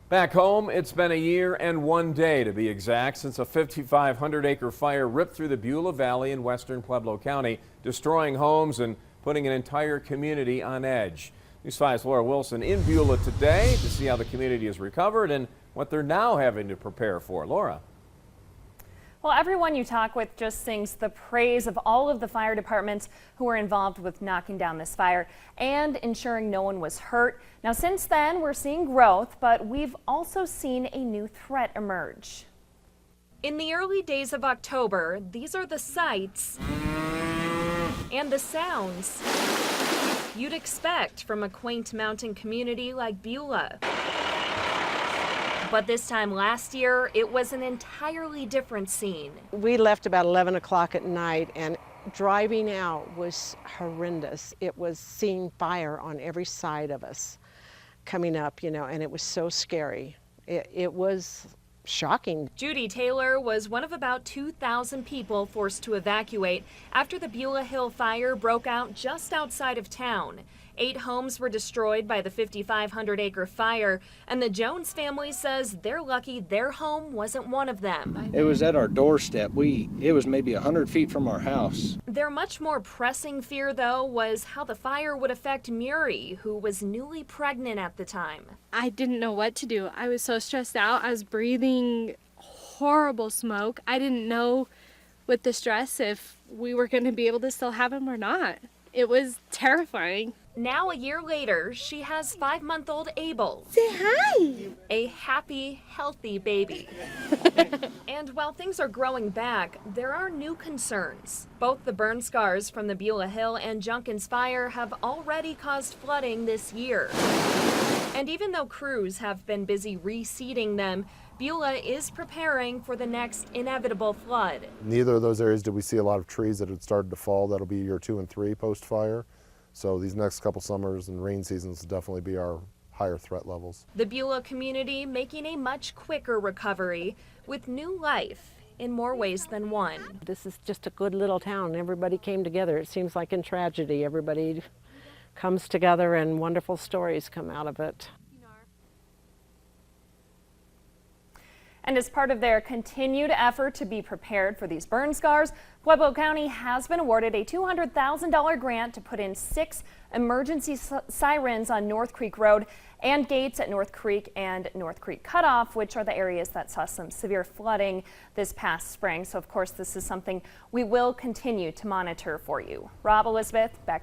Back home, it's been a year and 1 day to be exact since a 5,500-acre fire ripped through the Beulah Valley in western Pueblo County, destroying homes and putting an entire community on edge. News 5's Laura Wilson in Beulah today to see how the community has recovered and what they're now having to prepare for. Laura. Well, everyone you talk with just sings the praise of all of the fire departments who were involved with knocking down this fire and ensuring no one was hurt. Now, since then, we're seeing growth, but we've also seen a new threat emerge. In the early days of October, these are the sights and the sounds you'd expect from a quaint mountain community like Beulah. But this time last year, it was an entirely different scene. We left about 11 o'clock at night, and driving out was horrendous. It was seeing fire on every side of us coming up, and it was so scary. It was shocking. Judy Taylor was one of about 2,000 people forced to evacuate after the Beulah Hill fire broke out just outside of town. 8 homes were destroyed by the 5,500-acre fire, and the Jones family says they're lucky their home wasn't one of them. It was at our doorstep. It was maybe 100 feet from our house. Their much more pressing fear, though, was how the fire would affect Murray, who was newly pregnant at the time. I didn't know what to do. I was so stressed out. I was breathing horrible smoke. I didn't know with the stress if we were going to be able to still have him or not. It was terrifying. Now, a year later, she has 5-month-old Abel. Say hi! A happy, healthy baby. And while things are growing back, there are new concerns. Both the burn scars from the Beulah Hill and Junkins fire have already caused flooding this year. And even though crews have been busy reseeding them, Beulah is preparing for the next inevitable flood. Neither of those areas did we see a lot of trees that had started to fall. That'll be year 2 and 3 post-fire. So these next couple summers and rain seasons will definitely be our higher threat levels. The Beulah community making a much quicker recovery with new life in more ways than one. This is just a good little town. Everybody came together. It seems like in tragedy, everybody comes together and wonderful stories come out of it. And as part of their continued effort to be prepared for these burn scars, Pueblo County has been awarded a $200,000 grant to put in 6 emergency sirens on North Creek Road and gates at North Creek and North Creek Cutoff, which are the areas that saw some severe flooding this past spring. So, of course, this is something we will continue to monitor for you. Rob, Elizabeth, back.